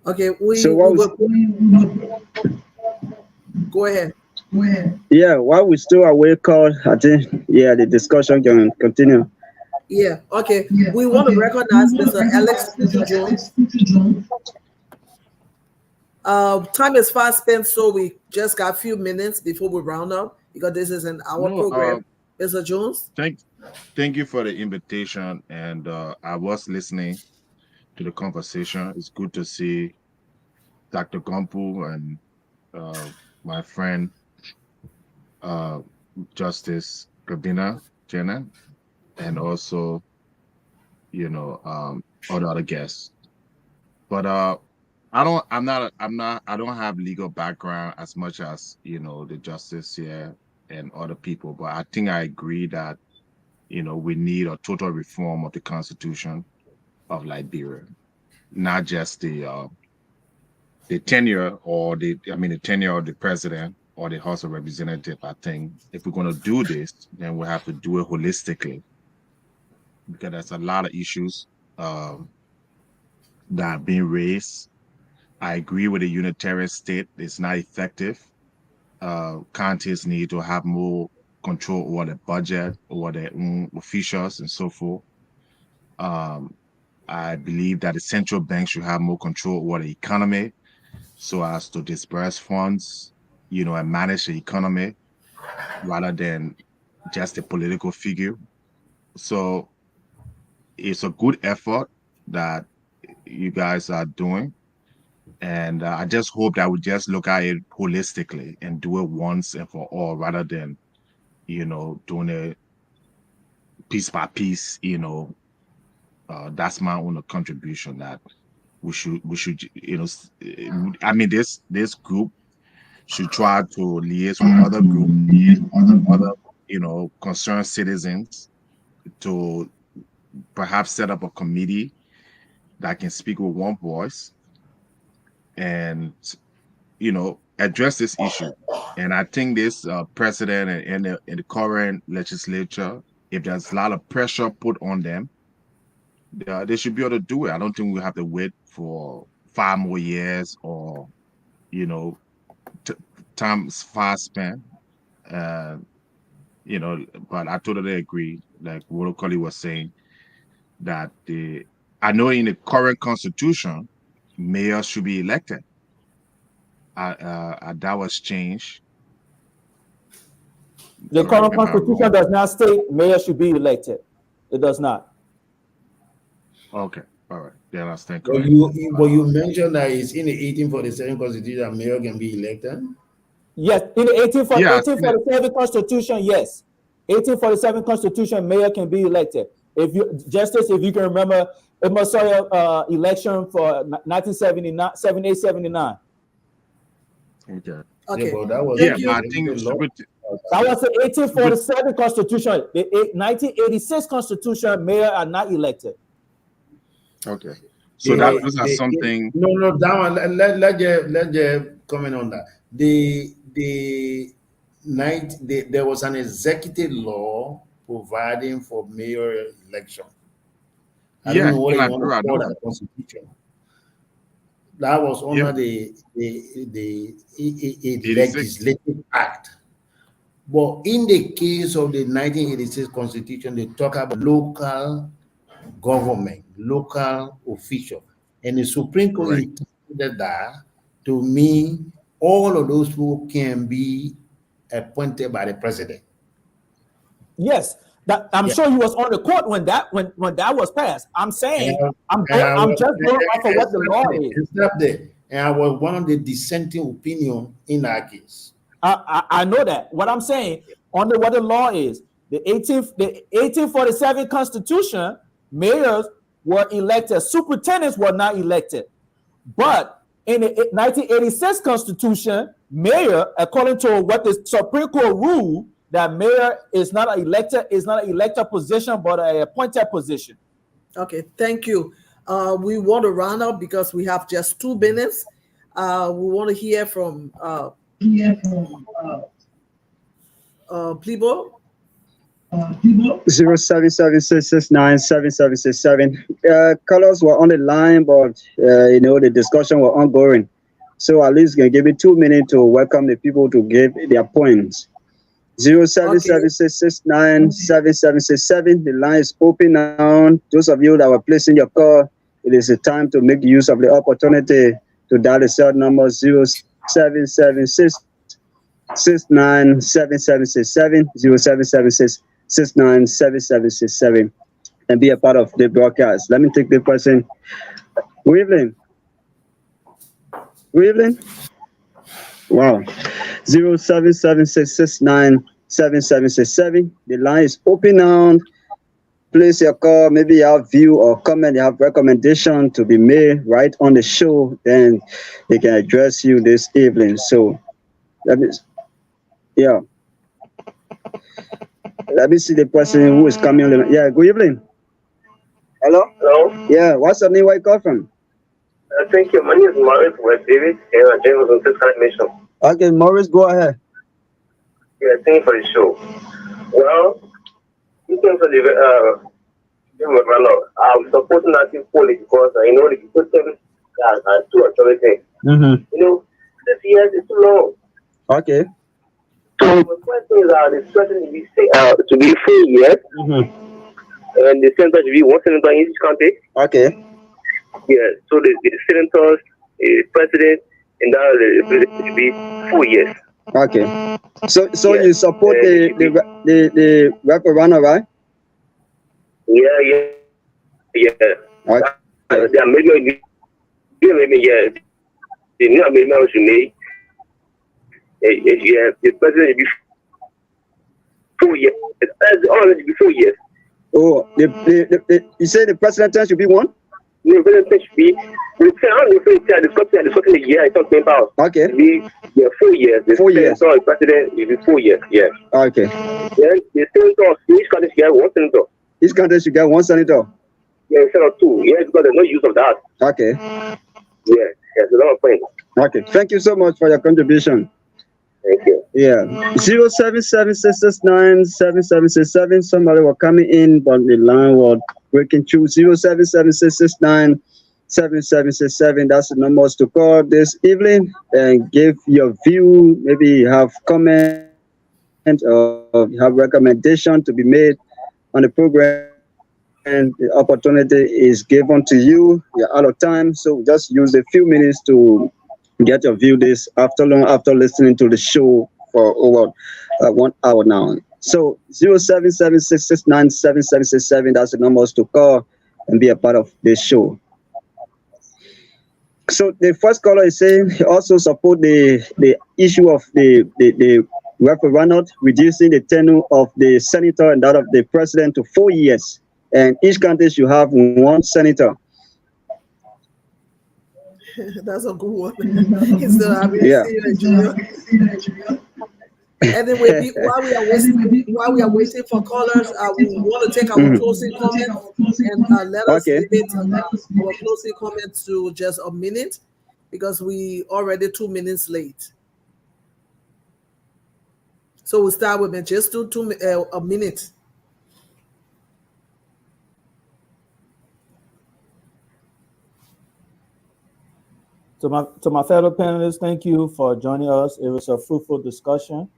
Okay, we So while will go ahead. while we still awake, call, I think the discussion can continue. Yeah, okay. We want to recognize Mr. Alex Jones. Time is fast spent, so we just got a few minutes before we round up because this is an hour program. Mr. Jones? Thank you for the invitation, and I was listening to the conversation. It's good to see Dr. Gompu and my friend Justice Gabina Jenna, and also all the other guests. But I don't have legal background as much as the justice here and other people, but I think I agree that we need a total reform of the Constitution of Liberia, not just the tenure or the tenure of the president or the House of Representatives. I think if we're going to do this, then we have to do it holistically, because there's a lot of issues that are being raised. I agree with the unitarian state. It's not effective. Counties need to have more control over the budget, over their own officials and so forth. I believe that the central bank should have more control over the economy so as to disperse funds, and manage the economy rather than just a political figure. So it's a good effort that you guys are doing. And I just hope that we just look at it holistically and do it once and for all, rather than, doing it piece by piece. That's my own contribution, that we should, this group should try to liaise with other groups, other, concerned citizens, to perhaps set up a committee that can speak with one voice and address this issue. And I think this president and the current legislature, if there's a lot of pressure put on them, they should be able to do it. I don't think we have to wait for 5 more years or time's fast spent. But I totally agree, like what Okoli was saying, that I know in the current constitution, mayors should be elected. That was changed. The current constitution does not state mayors should be elected. It does not. Okay, all right. Yeah, that's thank you. You mentioned that it's in the 1847 constitution mayor can be elected. Yes, in the 1847 constitution, yes. 1847 constitution, mayor can be elected. If you can remember, it must say election for 1979, 78-79. Okay. Okay. Yeah, that was I think that was the 1847 constitution. The 1986 constitution, mayor are not elected. Okay. So those are something. No, that one. Let you comment on that. There was an executive law providing for mayor election. I don't know what you want to call that constitution. That was under the legislative act. But in the case of the 1986 constitution, they talk about local government, local official. And the Supreme Court interpreted that to mean all of those people can be appointed by the president. Yes. I'm sure you was on the court when that was passed. I'm saying I'm just going off of what the law is. And I was one of the dissenting opinion in that case. I know that. What I'm saying, under what the law is, the 1847 Constitution, mayors were elected, superintendents were not elected. But in the 1986 Constitution, mayor, according to what the Supreme Court ruled, that mayor is not an elected position, but an appointed position. Okay, thank you. We want to round up because we have just 2 minutes. We want to hear from Plibo. 07766977767. Colors were on the line, but the discussion was ongoing. So at least can give me 2 minutes to welcome the people to give their points. 07766977767. The line is open now. Those of you that were placing your call, it is the time to make use of the opportunity to dial the cell number 0776 697767 0776 697767 and be a part of the broadcast. Let me take the person. Good evening. Good evening. Wow. 0776697767. The line is open now. Place your call. Maybe you have view or comment, you have recommendation to be made right on the show, then they can address you this evening. So let me see the person who is coming on. Yeah, good evening. Hello? Hello? Yeah, what's your name? Where you call from? Thank you. My name is Maurice West David, and I'm James on Fiscal Nation. Okay, Maurice, go ahead. Yeah, thank you for the show. Well, in terms of the I'm supporting active policy because I know the people are too authoritative. Mm-hmm. The years is too long. Okay. So my question is the president to be 4 years, and the senator should be 1 senator in each county. Okay. Yeah, so the senators, the president, and now the president should be 4 years. Okay. So Yeah. you support the referendum, right? Yeah. Okay. The amendment, yeah. The new amendment was made. Yeah, the president should be 4 years. All should be 4 years. Oh, you say the president should be one? The president should be. Discussing the year I talked about. Okay. Be 4 years. The 4 years. senator, the president will be 4 years. Yeah. Okay. Then the senator, each country should get 1 senator. Each country should get 1 senator. Yeah, instead of 2. Yeah, because there's no use of that. Okay. Yeah, that's a lot of points. Okay. Thank you so much for your contribution. Thank you. Yeah. 07766977767. Somebody was coming in, but the line was breaking through. 07766977767. That's the numbers to call this evening and give your view. Maybe you have comment or you have recommendation to be made on the program. And the opportunity is given to you. You're out of time, so just use a few minutes to get your view this afternoon after listening to the show for over 1 hour now. So 07766977767. That's the numbers to call and be a part of this show. So the first caller is saying he also support the issue of the referendum, reducing the tenure of the senator and that of the president to 4 years. And each country should have 1 senator. That's a good one. Instead of having Yeah. Anyway, while we are waiting for callers, we want to take our closing comments and let us Okay. limit our closing comments to just a minute because we already 2 minutes late. So we'll start with just a minute. To my fellow panelists, thank you for joining us. It was a fruitful discussion.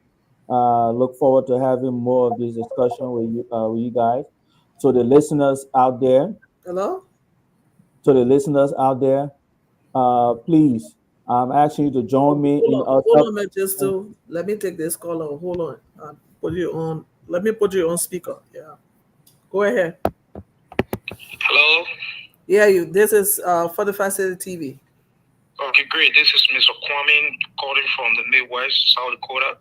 Look forward to having more of this discussion with you guys. To the listeners out there, Hello? Please, I'm asking you to join me in Hold on, man, let me take this caller. Hold on. Put you on. Let me put you on speaker. Yeah. Go ahead. Hello? Yeah, this is 45 City TV. Okay. Okay, great. This is Mr. Kwame calling from the Midwest, South Dakota.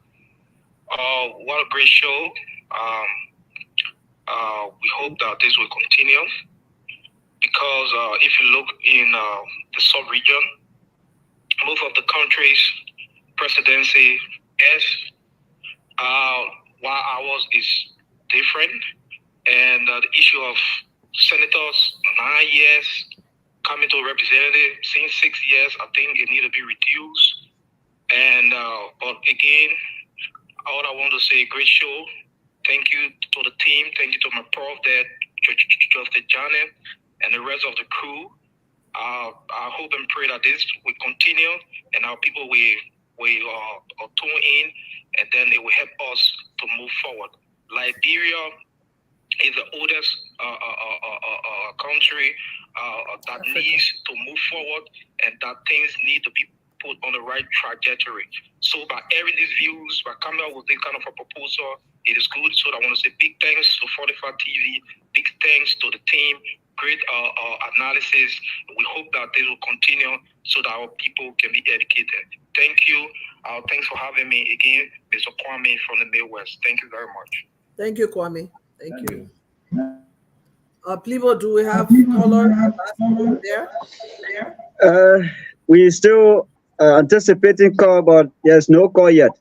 What a great show. We hope that this will continue because if you look in the sub-region, most of the countries' presidency is while ours is different. And the issue of senators, 9 years, coming to representative, since 6 years, I think it need to be reduced. And but again, all I want to say, great show. Thank you to the team. Thank you to my prof, that Justin Janet, and the rest of the crew. I hope and pray that this will continue, and our people will tune in, and then it will help us to move forward. Liberia is the oldest country that needs to move forward, and that things need to be put on the right trajectory. So by airing these views, by coming up with this kind of a proposal, it is good. So I want to say big thanks to 45 TV, big thanks to the team, great analysis. We hope that this will continue so that our people can be educated. Thank you. Thanks for having me again, Mr. Kwame from the Midwest. Thank you very much. Thank you, Kwame. Thank you. Plivo, do we have caller there? We still anticipating call, but there's no call yet.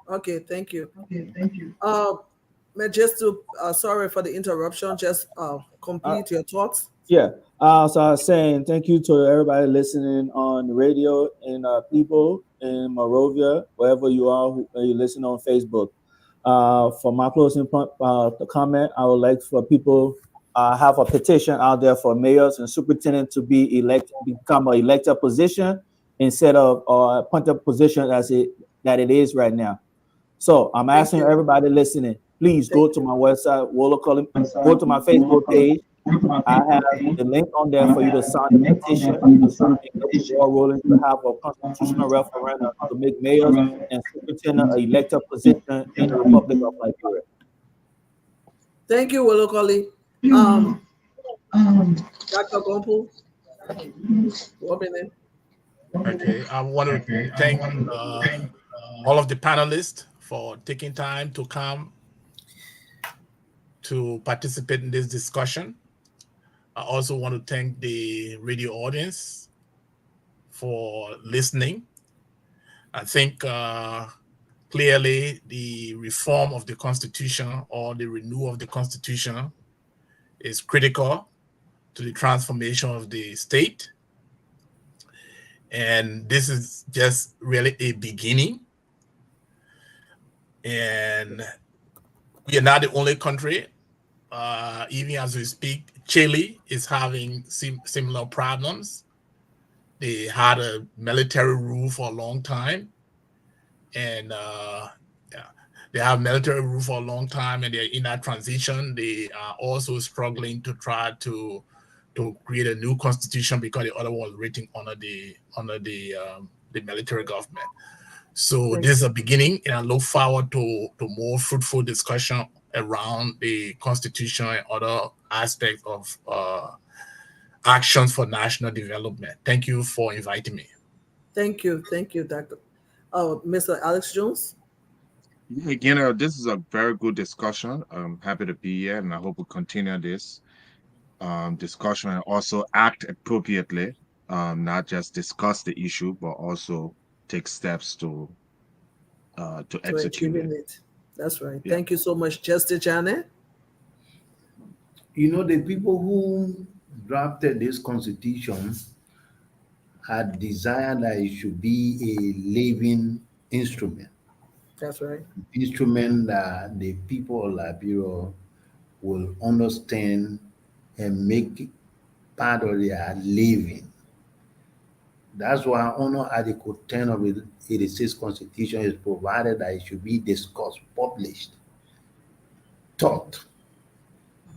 Okay, thank you. Just to sorry for the interruption. Just complete your thoughts. Yeah. So I was saying thank you to everybody listening on the radio and people in Morovia, wherever you are, who you listen on Facebook. For my closing comment, I would like for people have a petition out there for mayors and superintendents to be become an elected position instead of a appointed position that it is right now. So I'm asking everybody listening, please go to my website, go to my Facebook page. I have the link on there for you to sign the petition and get the ball rolling to have a constitutional referendum to make mayors and superintendent an elected position in the Republic of Liberia. Thank you, Wolokoli. Dr. Gompo. Okay, I want to thank all of the panelists for taking time to come to participate in this discussion. I also want to thank the radio audience for listening. I think clearly the reform of the Constitution or the renewal of the Constitution is critical to the transformation of the state. And this is just really a beginning. And we are not the only country. Even as we speak, Chile is having similar problems. They had a military rule for a long time, and they have military rule for a long time, and they're in that transition. They are also struggling to try to create a new constitution because the other one was written under the military government. So this is a beginning, and I look forward to more fruitful discussion around the Constitution and other aspects of actions for national development. Thank you for inviting me. Thank you, Dr. Mr. Alex Jones. Again, this is a very good discussion. I'm happy to be here, and I hope we continue this discussion and also act appropriately, not just discuss the issue, but also take steps to execute it. That's right. Yeah. Thank you so much, Justice Janet. You know, the people who drafted this constitution had desired that it should be a living instrument. That's right. Instrument that the people of Liberia will understand and make part of their living. That's why under Article 10 of the 86 Constitution is provided that it should be discussed, published, taught.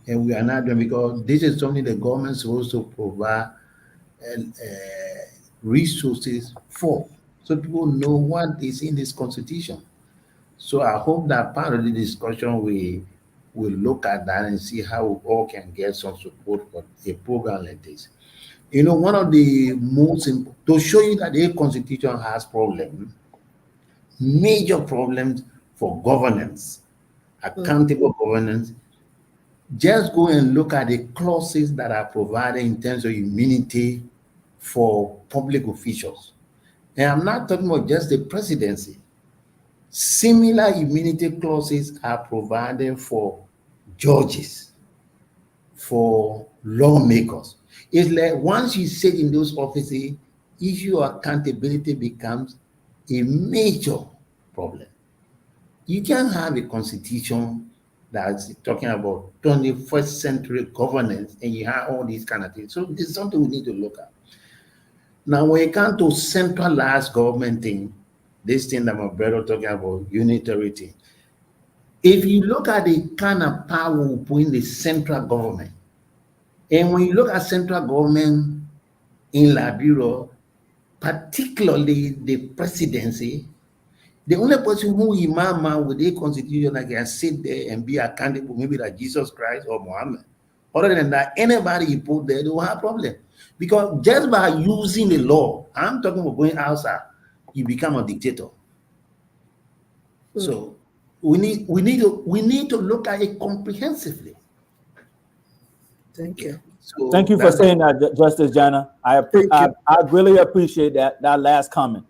And we are not doing, because this is something the government is supposed to provide resources for, so people know what is in this constitution. So I hope that part of the discussion we will look at that and see how we all can get some support for a program like this. You know, one of the most to show you that the constitution has problems, major problems for governance, accountable governance. Just go and look at the clauses that are provided in terms of immunity for public officials. And I'm not talking about just the presidency. Similar immunity clauses are provided for judges, for lawmakers. It's like once you sit in those offices, issue of accountability becomes a major problem. You can have a constitution that's talking about 21st century governance and you have all these kind of things. So this is something we need to look at. Now, when it comes to centralized government thing, this thing that my brother talking about, unitary thing, if you look at the kind of power we put in the central government, and when you look at central government in Liberia, particularly the presidency, the only person who imam with a constitution that can sit there and be accountable, maybe like Jesus Christ or Muhammad. Other than that, anybody you put there, they will have a problem. Because just by using the law, I'm talking about going outside, you become a dictator. So we need to look at it comprehensively. Thank you. So thank you for saying that, Justice Jana. I really appreciate that last comment.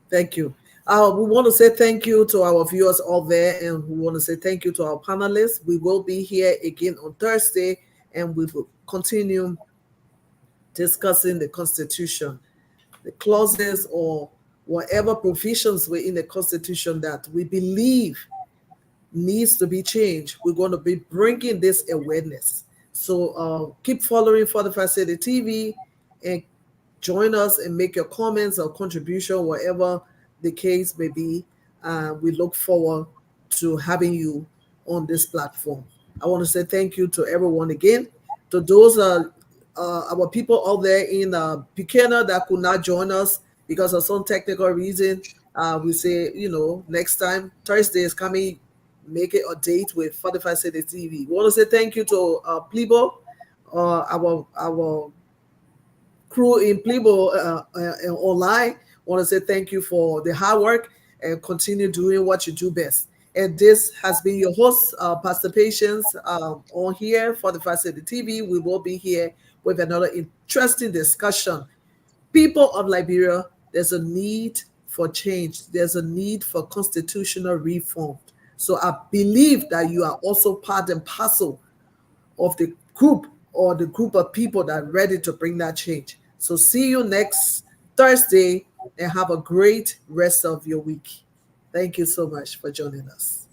Thank you. We want to say thank you to our viewers out there, and we want to say thank you to our panelists. We will be here again on Thursday, and we will continue discussing the Constitution, the clauses or whatever provisions were in the Constitution that we believe needs to be changed. We're going to be bringing this awareness. So keep following Fortified City TV and join us and make your comments or contribution, whatever the case may be. We look forward to having you on this platform. I want to say thank you to everyone again. To those our people out there in Buchanan that could not join us because of some technical reason, we say, next time, Thursday is coming, make it a date with Fortified City TV. We want to say thank you to Plebo, our crew in Plebo online. Want to say thank you for the hard work and continue doing what you do best. And this has been your host, Pastor Patience, on here for the Fortified City TV. We will be here with another interesting discussion. People of Liberia, there's a need for change. There's a need for constitutional reform. So I believe that you are also part and parcel of the group or the group of people that are ready to bring that change. So see you next Thursday and have a great rest of your week. Thank you so much for joining us.